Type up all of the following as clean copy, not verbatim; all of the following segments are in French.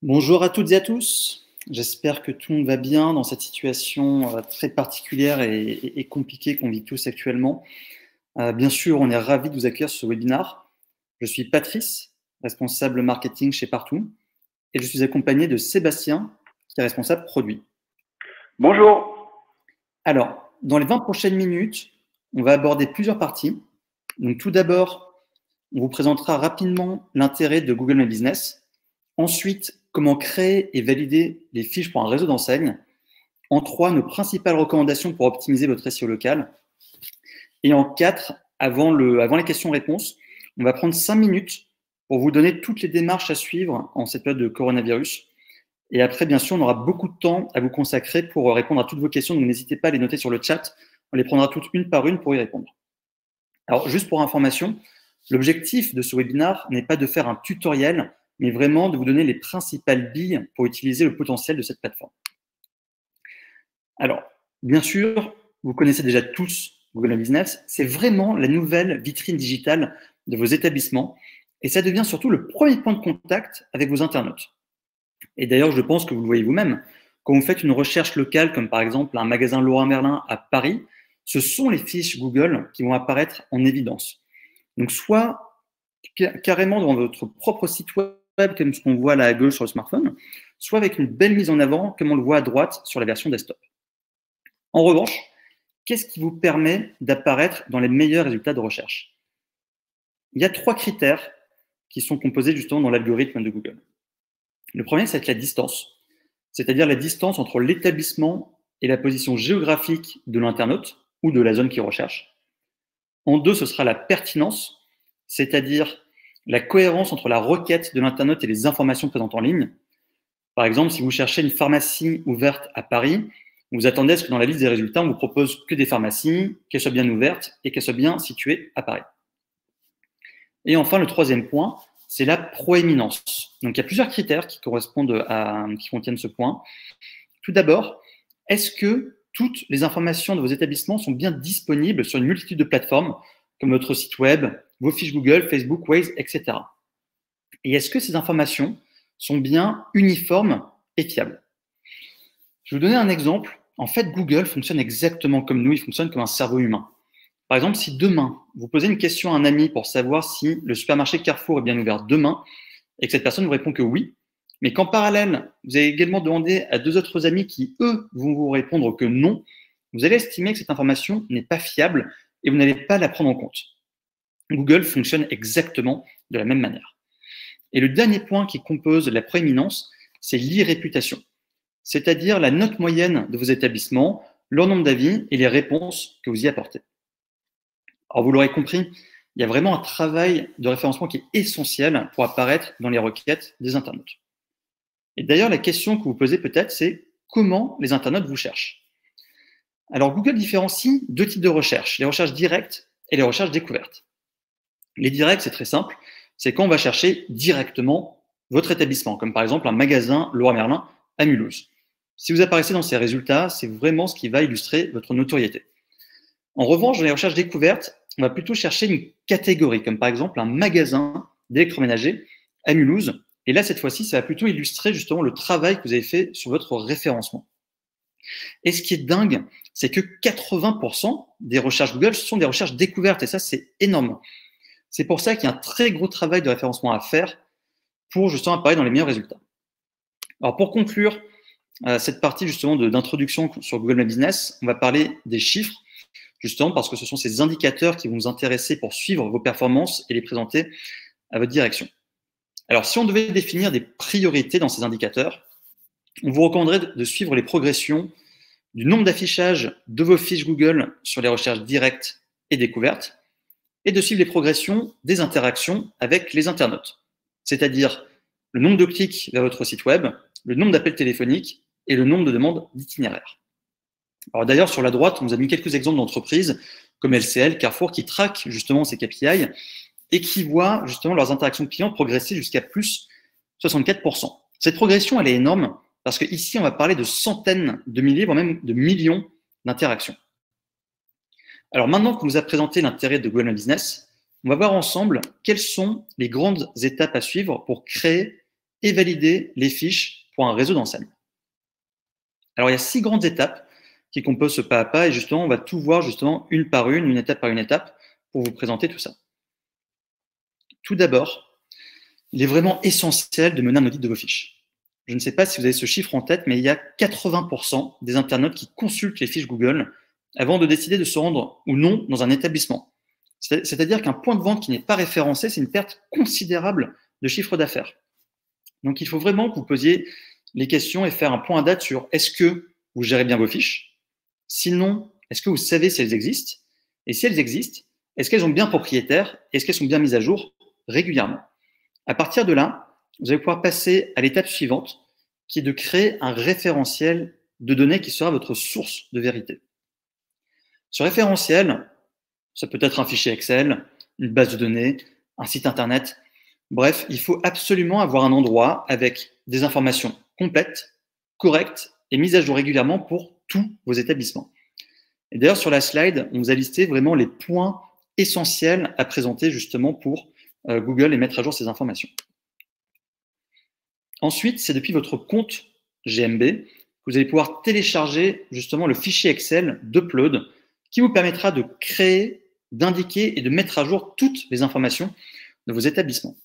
Bonjour à toutes et à tous. J'espère que tout le monde va bien dans cette situation très particulière et compliquée qu'on vit tous actuellement. Bien sûr, on est ravis de vous accueillir sur ce webinaire. Je suis Patrice, responsable marketing chez Partout, et je suis accompagné de Sébastien, qui est responsable produit. Bonjour. Alors, dans les 20 prochaines minutes, on va aborder plusieurs parties. Donc, tout d'abord, on vous présentera rapidement l'intérêt de Google My Business. Ensuite, comment créer et valider les fiches pour un réseau d'enseignes. En 3, nos principales recommandations pour optimiser votre SEO local. Et en 4, avant les questions-réponses, on va prendre 5 minutes pour vous donner toutes les démarches à suivre en cette période de coronavirus. Et après, bien sûr, on aura beaucoup de temps à vous consacrer pour répondre à toutes vos questions. Donc, n'hésitez pas à les noter sur le chat. On les prendra toutes une par une pour y répondre. Alors, juste pour information, l'objectif de ce webinaire n'est pas de faire un tutoriel, mais vraiment de vous donner les principales billes pour utiliser le potentiel de cette plateforme. Alors, bien sûr, vous connaissez déjà tous Google My Business. C'est vraiment la nouvelle vitrine digitale de vos établissements et ça devient surtout le premier point de contact avec vos internautes. Et d'ailleurs, je pense que vous le voyez vous-même, quand vous faites une recherche locale, comme par exemple un magasin Leroy Merlin à Paris, ce sont les fiches Google qui vont apparaître en évidence. Donc, soit carrément dans votre propre site web, comme ce qu'on voit là à gauche sur le smartphone, soit avec une belle mise en avant, comme on le voit à droite sur la version desktop. En revanche, qu'est-ce qui vous permet d'apparaître dans les meilleurs résultats de recherche? Il y a 3 critères qui sont composés justement dans l'algorithme de Google. Le premier, c'est la distance, c'est-à-dire la distance entre l'établissement et la position géographique de l'internaute ou de la zone qu'il recherche. En 2, ce sera la pertinence, c'est-à-dire la cohérence entre la requête de l'internaute et les informations présentes en ligne. Par exemple, si vous cherchez une pharmacie ouverte à Paris, vous attendez à ce que dans la liste des résultats, on vous propose que des pharmacies, qu'elles soient bien ouvertes et qu'elles soient bien situées à Paris. Et enfin, le troisième point, c'est la proéminence. Donc, il y a plusieurs critères qui contiennent ce point. Tout d'abord, est-ce que toutes les informations de vos établissements sont bien disponibles sur une multitude de plateformes, comme votre site web, vos fiches Google, Facebook, Waze, etc. Et est-ce que ces informations sont bien uniformes et fiables? Je vais vous donner un exemple. En fait, Google fonctionne exactement comme nous, il fonctionne comme un cerveau humain. Par exemple, si demain, vous posez une question à un ami pour savoir si le supermarché Carrefour est bien ouvert demain, et que cette personne vous répond que oui, mais qu'en parallèle, vous avez également demandé à 2 autres amis qui, eux, vont vous répondre que non, vous allez estimer que cette information n'est pas fiable et vous n'allez pas la prendre en compte. Google fonctionne exactement de la même manière. Et le dernier point qui compose la prééminence, c'est l'e-réputation, c'est-à-dire la note moyenne de vos établissements, leur nombre d'avis et les réponses que vous y apportez. Alors, vous l'aurez compris, il y a vraiment un travail de référencement qui est essentiel pour apparaître dans les requêtes des internautes. Et d'ailleurs, la question que vous posez peut-être, c'est comment les internautes vous cherchent? Alors, Google différencie 2 types de recherches, les recherches directes et les recherches découvertes. Les directs, c'est très simple, c'est quand on va chercher directement votre établissement, comme par exemple un magasin Leroy Merlin à Mulhouse. Si vous apparaissez dans ces résultats, c'est vraiment ce qui va illustrer votre notoriété. En revanche, dans les recherches découvertes, on va plutôt chercher une catégorie, comme par exemple un magasin d'électroménager à Mulhouse. Et là, cette fois-ci, ça va plutôt illustrer justement le travail que vous avez fait sur votre référencement. Et ce qui est dingue, c'est que 80% des recherches Google sont des recherches découvertes. Et ça, c'est énorme. C'est pour ça qu'il y a un très gros travail de référencement à faire pour justement apparaître dans les meilleurs résultats. Alors, pour conclure cette partie justement d'introduction sur Google My Business, on va parler des chiffres, justement parce que ce sont ces indicateurs qui vont nous intéresser pour suivre vos performances et les présenter à votre direction. Alors, si on devait définir des priorités dans ces indicateurs, on vous recommanderait de suivre les progressions du nombre d'affichages de vos fiches Google sur les recherches directes et découvertes, et de suivre les progressions des interactions avec les internautes, c'est-à-dire le nombre de clics vers votre site web, le nombre d'appels téléphoniques et le nombre de demandes d'itinéraires. Alors d'ailleurs, sur la droite, on vous a mis quelques exemples d'entreprises comme LCL, Carrefour, qui traquent justement ces KPI et qui voient justement leurs interactions clients progresser jusqu'à plus 64%. Cette progression, elle est énorme parce qu'ici, on va parler de centaines de milliers, voire même de millions d'interactions. Alors maintenant qu'on nous a présenté l'intérêt de Google My Business, on va voir ensemble quelles sont les grandes étapes à suivre pour créer et valider les fiches pour un réseau d'enseignes. Alors, il y a 6 grandes étapes qui composent ce pas à pas et justement, on va tout voir justement une par une étape par une étape pour vous présenter tout ça. Tout d'abord, il est vraiment essentiel de mener un audit de vos fiches. Je ne sais pas si vous avez ce chiffre en tête, mais il y a 80% des internautes qui consultent les fiches Google avant de décider de se rendre ou non dans un établissement. C'est-à-dire qu'un point de vente qui n'est pas référencé, c'est une perte considérable de chiffre d'affaires. Donc, il faut vraiment que vous posiez les questions et faire un point à date sur est-ce que vous gérez bien vos fiches? Sinon, est-ce que vous savez si elles existent? Et si elles existent, est-ce qu'elles ont bien propriétaire? Est-ce qu'elles sont bien mises à jour régulièrement? À partir de là, vous allez pouvoir passer à l'étape suivante, qui est de créer un référentiel de données qui sera votre source de vérité. Ce référentiel, ça peut être un fichier Excel, une base de données, un site internet. Bref, il faut absolument avoir un endroit avec des informations complètes, correctes et mises à jour régulièrement pour tous vos établissements. Et d'ailleurs, sur la slide, on vous a listé vraiment les points essentiels à présenter justement pour Google et mettre à jour ces informations. Ensuite, c'est depuis votre compte GMB que vous allez pouvoir télécharger justement le fichier Excel d'Upload qui vous permettra de créer, d'indiquer et de mettre à jour toutes les informations de vos établissements.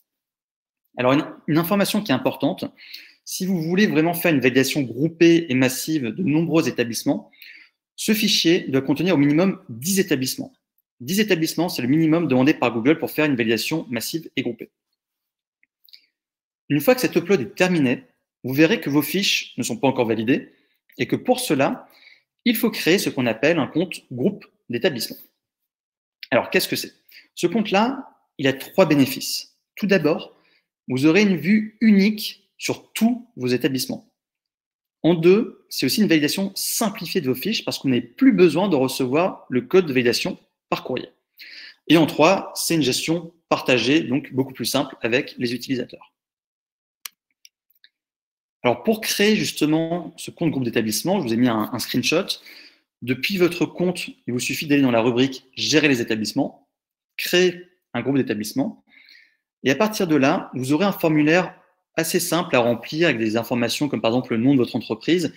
Alors, une information qui est importante, si vous voulez vraiment faire une validation groupée et massive de nombreux établissements, ce fichier doit contenir au minimum 10 établissements. 10 établissements, c'est le minimum demandé par Google pour faire une validation massive et groupée. Une fois que cet upload est terminé, vous verrez que vos fiches ne sont pas encore validées et que pour cela, il faut créer ce qu'on appelle un compte groupe d'établissement. Alors, qu'est-ce que c'est? Ce compte-là, il a 3 bénéfices. Tout d'abord, vous aurez une vue unique sur tous vos établissements. En 2, c'est aussi une validation simplifiée de vos fiches parce que vous n'avez plus besoin de recevoir le code de validation par courrier. Et en 3, c'est une gestion partagée, donc beaucoup plus simple avec les utilisateurs. Alors, pour créer justement ce compte groupe d'établissement, je vous ai mis un screenshot. Depuis votre compte, il vous suffit d'aller dans la rubrique « Gérer les établissements », créer un groupe d'établissement. Et à partir de là, vous aurez un formulaire assez simple à remplir avec des informations comme par exemple le nom de votre entreprise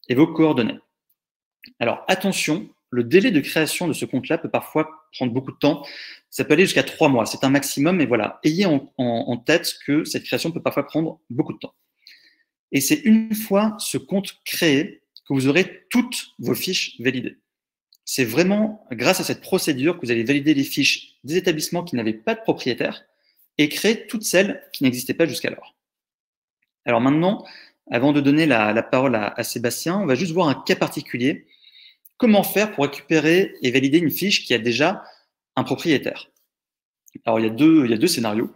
et vos coordonnées. Alors, attention, le délai de création de ce compte-là peut parfois prendre beaucoup de temps. Ça peut aller jusqu'à 3 mois. C'est un maximum, mais voilà, ayez en tête que cette création peut parfois prendre beaucoup de temps. Et c'est une fois ce compte créé que vous aurez toutes vos fiches validées. C'est vraiment grâce à cette procédure que vous allez valider les fiches des établissements qui n'avaient pas de propriétaire et créer toutes celles qui n'existaient pas jusqu'alors. Alors maintenant, avant de donner la parole à Sébastien, on va juste voir un cas particulier. Comment faire pour récupérer et valider une fiche qui a déjà un propriétaire? Alors, il y a deux scénarios.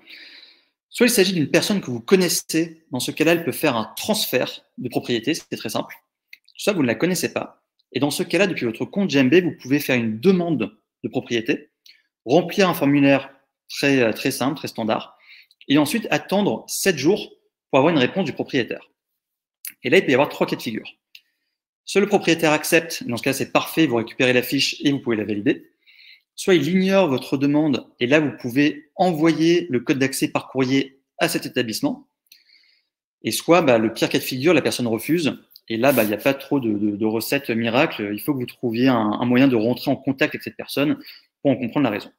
Soit il s'agit d'une personne que vous connaissez, dans ce cas-là, elle peut faire un transfert de propriété, c'est très simple. Soit vous ne la connaissez pas, et dans ce cas-là, depuis votre compte GMB, vous pouvez faire une demande de propriété, remplir un formulaire très simple, très standard, et ensuite attendre 7 jours pour avoir une réponse du propriétaire. Et là, il peut y avoir 3 cas de figure. Soit le propriétaire accepte, dans ce cas, c'est parfait, vous récupérez la fiche et vous pouvez la valider. Soit il ignore votre demande et là, vous pouvez envoyer le code d'accès par courrier à cet établissement. Et soit, le pire cas de figure, la personne refuse. Et là, il n'y a pas trop de recettes miracles. Il faut que vous trouviez un moyen de rentrer en contact avec cette personne pour en comprendre la raison.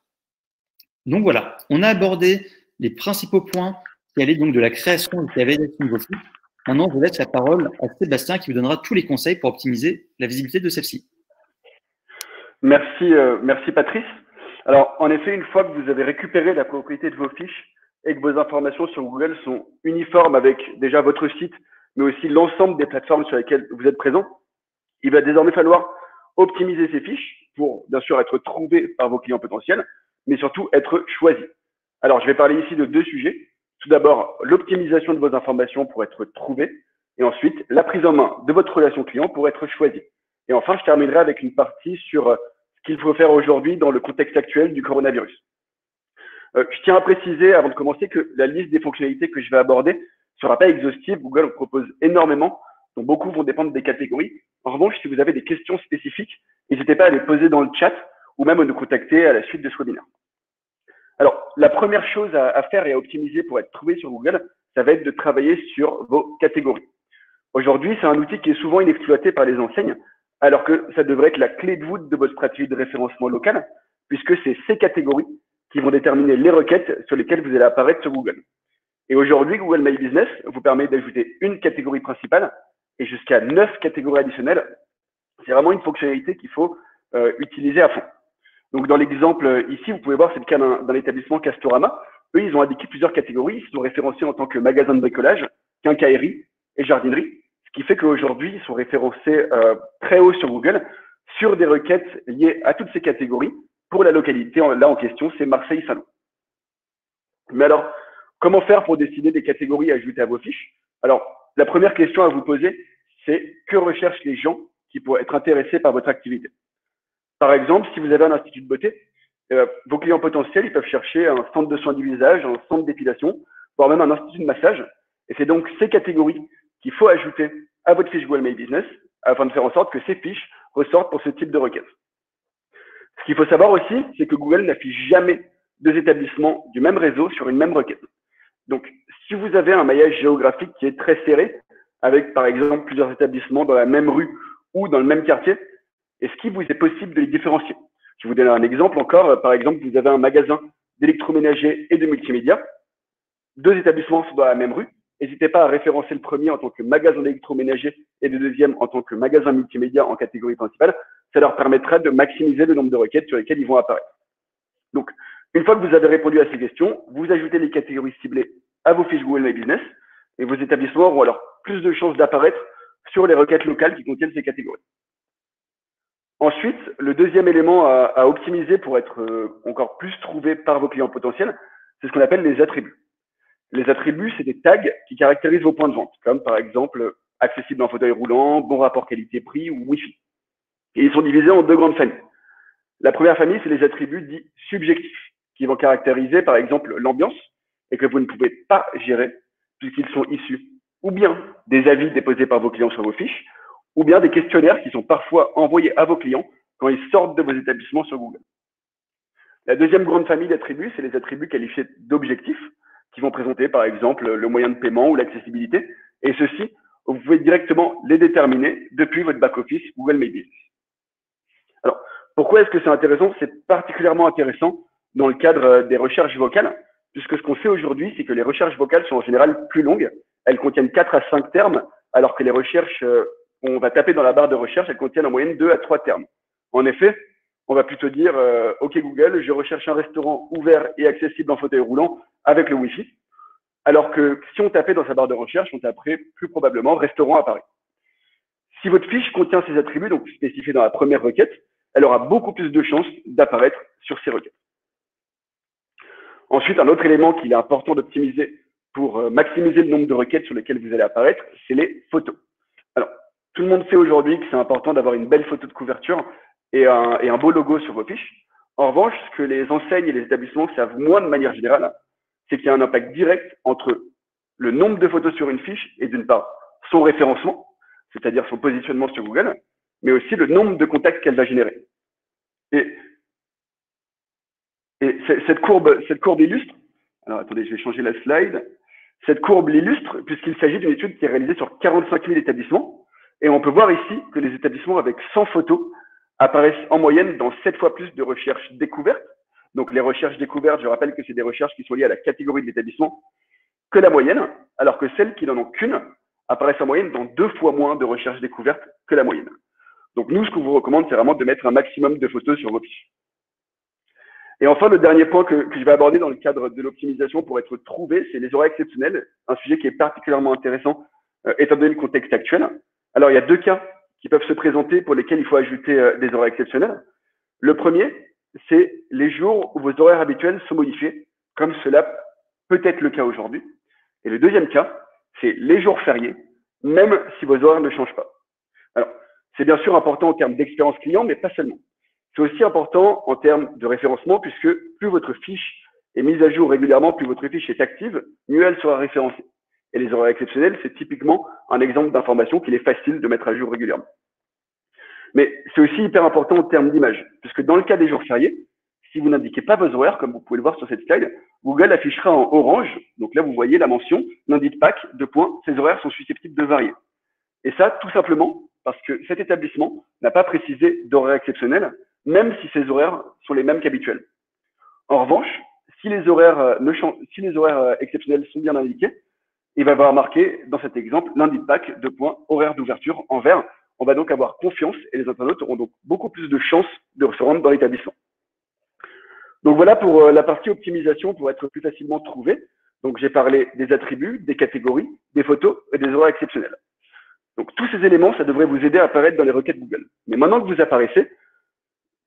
Donc voilà, on a abordé les principaux points qui allaient donc de la création et de la validation de vos fiches. Maintenant, je vous laisse la parole à Sébastien qui vous donnera tous les conseils pour optimiser la visibilité de celle-ci. Merci Patrice. Alors, en effet, une fois que vous avez récupéré la propriété de vos fiches et que vos informations sur Google sont uniformes avec déjà votre site, mais aussi l'ensemble des plateformes sur lesquelles vous êtes présent, il va désormais falloir optimiser ces fiches pour, bien sûr, être trouvées par vos clients potentiels, mais surtout être choisies. Alors, je vais parler ici de 2 sujets. Tout d'abord, l'optimisation de vos informations pour être trouvées, et ensuite, la prise en main de votre relation client pour être choisie. Et enfin, je terminerai avec une partie sur ce qu'il faut faire aujourd'hui dans le contexte actuel du coronavirus. Je tiens à préciser, avant de commencer, que la liste des fonctionnalités que je vais aborder ne sera pas exhaustive. Google en propose énormément, dont beaucoup vont dépendre des catégories. En revanche, si vous avez des questions spécifiques, n'hésitez pas à les poser dans le chat ou même à nous contacter à la suite de ce webinaire. Alors, la première chose à faire et à optimiser pour être trouvé sur Google, ça va être de travailler sur vos catégories. Aujourd'hui, c'est un outil qui est souvent inexploité par les enseignes, alors que ça devrait être la clé de voûte de votre stratégie de référencement local, puisque c'est ces catégories qui vont déterminer les requêtes sur lesquelles vous allez apparaître sur Google. Et aujourd'hui, Google My Business vous permet d'ajouter une catégorie principale et jusqu'à 9 catégories additionnelles. C'est vraiment une fonctionnalité qu'il faut utiliser à fond. Donc, dans l'exemple ici, vous pouvez voir, c'est le cas d'un établissement Castorama. Eux, ils ont indiqué plusieurs catégories. Ils sont référencés en tant que magasin de bricolage, quincaillerie et jardinerie. Ce qui fait qu'aujourd'hui, ils sont référencés très haut sur Google sur des requêtes liées à toutes ces catégories. Pour la localité, là en question, c'est Marseille-Salon. Mais alors, comment faire pour décider des catégories à ajouter à vos fiches? Alors, la première question à vous poser, c'est que recherchent les gens qui pourraient être intéressés par votre activité? Par exemple, si vous avez un institut de beauté, vos clients potentiels, ils peuvent chercher un centre de soins du visage, un centre d'épilation, voire même un institut de massage. Et c'est donc ces catégories qu'il faut ajouter à votre fiche Google My Business afin de faire en sorte que ces fiches ressortent pour ce type de requête. Ce qu'il faut savoir aussi, c'est que Google n'affiche jamais deux établissements du même réseau sur une même requête. Donc, si vous avez un maillage géographique qui est très serré, avec par exemple plusieurs établissements dans la même rue ou dans le même quartier, est-ce qu'il vous est possible de les différencier? Je vais vous donner un exemple encore. Par exemple, vous avez un magasin d'électroménager et de multimédia. Deux établissements sont dans la même rue. N'hésitez pas à référencer le premier en tant que magasin d'électroménager et le deuxième en tant que magasin multimédia en catégorie principale. Ça leur permettra de maximiser le nombre de requêtes sur lesquelles ils vont apparaître. Donc, une fois que vous avez répondu à ces questions, vous ajoutez les catégories ciblées à vos fiches Google My Business et vos établissements auront alors plus de chances d'apparaître sur les requêtes locales qui contiennent ces catégories. Ensuite, le deuxième élément à optimiser pour être encore plus trouvé par vos clients potentiels, c'est ce qu'on appelle les attributs. Les attributs, c'est des tags qui caractérisent vos points de vente, comme par exemple accessible en fauteuil roulant, bon rapport qualité-prix ou Wi-Fi. Et ils sont divisés en deux grandes familles. La première famille, c'est les attributs dits subjectifs, qui vont caractériser par exemple l'ambiance et que vous ne pouvez pas gérer puisqu'ils sont issus ou bien des avis déposés par vos clients sur vos fiches, ou bien des questionnaires qui sont parfois envoyés à vos clients quand ils sortent de vos établissements sur Google. La deuxième grande famille d'attributs, c'est les attributs qualifiés d'objectifs, qui vont présenter par exemple le moyen de paiement ou l'accessibilité, et ceux-ci, vous pouvez directement les déterminer depuis votre back-office Google My Business. Alors, pourquoi est-ce que c'est intéressant? C'est particulièrement intéressant dans le cadre des recherches vocales, puisque ce qu'on sait aujourd'hui, c'est que les recherches vocales sont en général plus longues. Elles contiennent 4 à 5 termes, alors que les recherches on va taper dans la barre de recherche, elles contiennent en moyenne 2 à 3 termes. En effet, on va plutôt dire OK Google, je recherche un restaurant ouvert et accessible en fauteuil roulant avec le Wi-Fi. Alors que si on tapait dans sa barre de recherche, on taperait plus probablement restaurant à Paris. Si votre fiche contient ces attributs, donc spécifiés dans la première requête, elle aura beaucoup plus de chances d'apparaître sur ces requêtes. Ensuite, un autre élément qu'il est important d'optimiser pour maximiser le nombre de requêtes sur lesquelles vous allez apparaître, c'est les photos. Alors, tout le monde sait aujourd'hui que c'est important d'avoir une belle photo de couverture et un beau logo sur vos fiches. En revanche, ce que les enseignes et les établissements savent moins de manière générale, c'est qu'il y a un impact direct entre le nombre de photos sur une fiche et d'une part son référencement, c'est-à-dire son positionnement sur Google, mais aussi le nombre de contacts qu'elle va générer. Et cette courbe illustre, alors attendez, je vais changer la slide. Cette courbe l'illustre puisqu'il s'agit d'une étude qui est réalisée sur 45 000 établissements. Et on peut voir ici que les établissements avec 100 photos apparaissent en moyenne dans 7 fois plus de recherches découvertes. Donc les recherches découvertes, je rappelle que c'est des recherches qui sont liées à la catégorie de l'établissement, que la moyenne, alors que celles qui n'en ont qu'une apparaissent en moyenne dans 2 fois moins de recherches découvertes que la moyenne. Donc nous, ce qu'on vous recommande, c'est vraiment de mettre un maximum de photos sur vos fiches. Et enfin, le dernier point que je vais aborder dans le cadre de l'optimisation pour être trouvé, c'est les horaires exceptionnels, un sujet qui est particulièrement intéressant étant donné le contexte actuel. Alors, il y a 2 cas qui peuvent se présenter pour lesquels il faut ajouter des horaires exceptionnels. Le premier, c'est les jours où vos horaires habituels sont modifiés, comme cela peut être le cas aujourd'hui. Et le deuxième cas, c'est les jours fériés, même si vos horaires ne changent pas. Alors, c'est bien sûr important en termes d'expérience client, mais pas seulement. C'est aussi important en termes de référencement, puisque plus votre fiche est mise à jour régulièrement, plus votre fiche est active, mieux elle sera référencée. Et les horaires exceptionnels, c'est typiquement un exemple d'information qu'il est facile de mettre à jour régulièrement. Mais c'est aussi hyper important en termes d'image, puisque dans le cas des jours fériés, si vous n'indiquez pas vos horaires, comme vous pouvez le voir sur cette slide, Google affichera en orange, donc là vous voyez la mention, lundi de Pâques, ces horaires sont susceptibles de varier. Et ça, tout simplement parce que cet établissement n'a pas précisé d'horaire exceptionnel, même si ces horaires sont les mêmes qu'habituels. En revanche, si les horaires exceptionnels sont bien indiqués, il va y avoir marqué dans cet exemple lundi de Pâques, horaire d'ouverture en vert. On va donc avoir confiance et les internautes auront donc beaucoup plus de chances de se rendre dans l'établissement. Donc voilà pour la partie optimisation pour être plus facilement trouvé. Donc j'ai parlé des attributs, des catégories, des photos et des horaires exceptionnels. Donc tous ces éléments, ça devrait vous aider à apparaître dans les requêtes Google. Mais maintenant que vous apparaissez,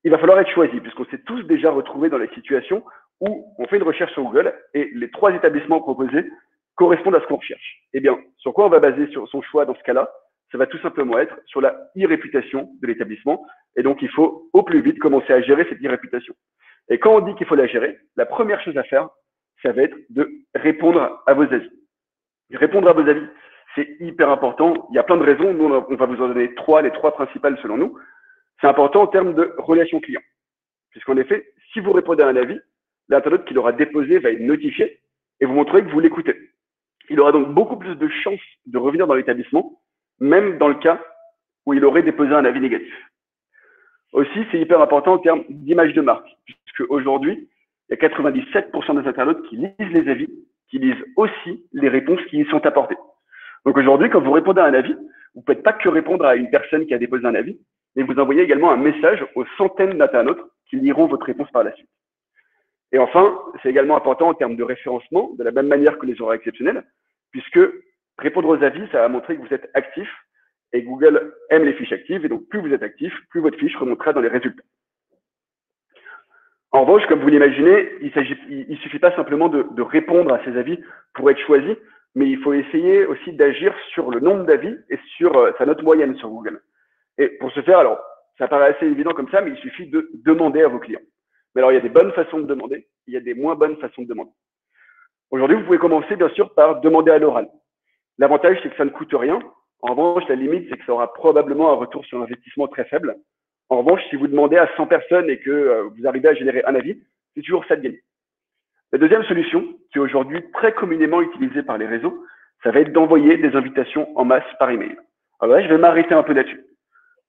il va falloir être choisi, puisqu'on s'est tous déjà retrouvés dans les situations où on fait une recherche sur Google et les 3 établissements proposés correspondent à ce qu'on recherche. Eh bien, sur quoi on va baser sur son choix dans ce cas-là? Ça va tout simplement être sur la e-réputation de l'établissement. Et donc, il faut au plus vite commencer à gérer cette e-réputation. Et quand on dit qu'il faut la gérer, la première chose à faire, ça va être de répondre à vos avis. Répondre à vos avis, c'est hyper important. Il y a plein de raisons. Nous, on va vous en donner 3, les 3 principales selon nous. C'est important en termes de relation client. Puisqu'en effet, si vous répondez à un avis, l'internaute qui l'aura déposé va être notifié et vous montrez que vous l'écoutez. Il aura donc beaucoup plus de chances de revenir dans l'établissement, même dans le cas où il aurait déposé un avis négatif. Aussi, c'est hyper important en termes d'image de marque, puisque aujourd'hui, il y a 97% des internautes qui lisent les avis, qui lisent aussi les réponses qui y sont apportées. Donc aujourd'hui, quand vous répondez à un avis, vous ne pouvez pas que répondre à une personne qui a déposé un avis, mais vous envoyez également un message aux centaines d'internautes qui liront votre réponse par la suite. Et enfin, c'est également important en termes de référencement, de la même manière que les horaires exceptionnels, puisque répondre aux avis, ça va montrer que vous êtes actif, et Google aime les fiches actives, et donc plus vous êtes actif, plus votre fiche remontera dans les résultats. En revanche, comme vous l'imaginez, il suffit pas simplement de répondre à ces avis pour être choisi, mais il faut essayer aussi d'agir sur le nombre d'avis et sur sa note moyenne sur Google. Et pour ce faire, alors, ça paraît assez évident comme ça, mais il suffit de demander à vos clients. Mais alors, il y a des bonnes façons de demander, il y a des moins bonnes façons de demander. Aujourd'hui, vous pouvez commencer, bien sûr, par demander à l'oral. L'avantage, c'est que ça ne coûte rien. En revanche, la limite, c'est que ça aura probablement un retour sur investissement très faible. En revanche, si vous demandez à 100 personnes et que vous arrivez à générer un avis, c'est toujours ça de gagner. La deuxième solution, qui est aujourd'hui très communément utilisée par les réseaux, ça va être d'envoyer des invitations en masse par email. Alors là, je vais m'arrêter un peu là-dessus.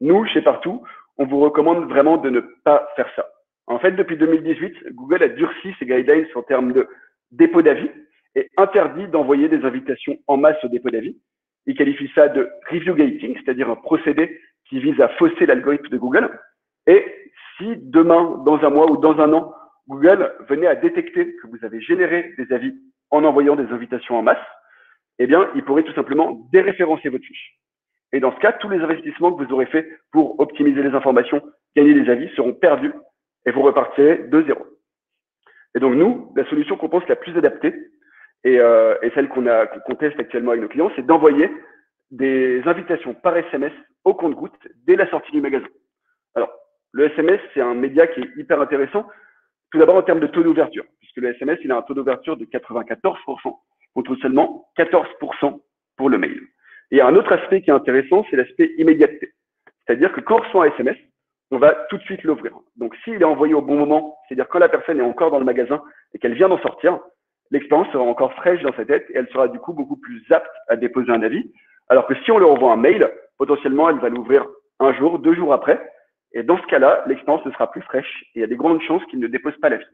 Nous, chez Partout, on vous recommande vraiment de ne pas faire ça. En fait, depuis 2018, Google a durci ses guidelines en termes de dépôt d'avis et interdit d'envoyer des invitations en masse au dépôt d'avis. Il qualifie ça de review gating, c'est-à-dire un procédé qui vise à fausser l'algorithme de Google. Et si demain, dans un mois ou dans un an, Google venait à détecter que vous avez généré des avis en envoyant des invitations en masse, eh bien, il pourrait tout simplement déréférencer votre fiche. Et dans ce cas, tous les investissements que vous aurez faits pour optimiser les informations, gagner des avis seront perdus et vous repartirez de zéro. Et donc, nous, la solution qu'on pense la plus adaptée et celle qu'on teste actuellement avec nos clients, c'est d'envoyer des invitations par SMS au compte-gouttes dès la sortie du magasin. Alors, le SMS, c'est un média qui est hyper intéressant, tout d'abord en termes de taux d'ouverture, puisque le SMS, il a un taux d'ouverture de 94% contre seulement 14% pour le mail. Et il y a un autre aspect qui est intéressant, c'est l'aspect immédiateté. C'est-à-dire que quand on reçoit un SMS, on va tout de suite l'ouvrir. Donc, s'il est envoyé au bon moment, c'est-à-dire quand la personne est encore dans le magasin et qu'elle vient d'en sortir, l'expérience sera encore fraîche dans sa tête et elle sera du coup beaucoup plus apte à déposer un avis. Alors que si on leur envoie un mail, potentiellement, elle va l'ouvrir un jour, 2 jours après. Et dans ce cas-là, l'expérience ne sera plus fraîche et il y a des grandes chances qu'il ne dépose pas l'avis.